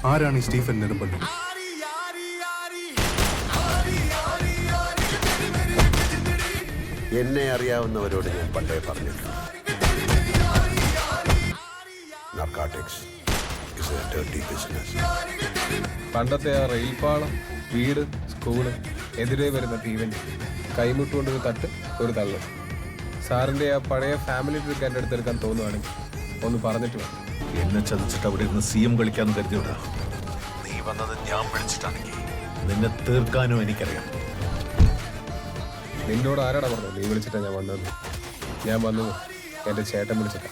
ആരാണ് ഈ സ്റ്റീഫൻ നെടുമ്പള്ളി? എന്നെ അറിയാവുന്നവരോട് ഞാൻ പണ്ടേ പറഞ്ഞിട്ടുണ്ട്. Narcotics is A dirty business. പണ്ടത്തെ ആ റെയിൽപാളം, വീട്, സ്കൂള്, എതിരെ വരുന്ന തീവണ്ടി, കൈമുട്ടുകൊണ്ട് ഒരു തട്ട്, ഒരു തള്ളു. സാറിന്റെ ആ പഴയ ഫാമിലി ട്രിക്ക് എൻ്റെ അടുത്തെടുക്കാൻ തോന്നുവാണെങ്കിൽ ഒന്ന് പറഞ്ഞിട്ട് വേണം. എന്നെ ചതിച്ചിട്ട് അവിടെ ഇരുന്ന് CM കളിക്കാന്ന് കരുതിയോടാ. നീ വന്നത് ഞാൻ വിളിച്ചിട്ടാണെങ്കിൽ നിന്നെ തീർക്കാനും എനിക്കറിയാം. നിന്നോട് ആരാടാ പറഞ്ഞത് നീ വിളിച്ചിട്ടാ ഞാൻ വന്നത്? ഞാൻ വന്നത് എൻ്റെ ചേട്ടൻ വിളിച്ചിട്ടാ.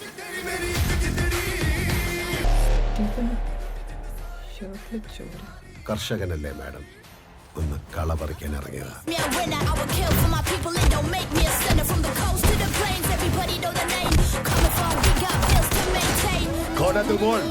കർഷകനല്ലേ മാഡം, ഒന്ന് കള പറിക്കാൻ ഇറങ്ങിയതാ. Call that the one.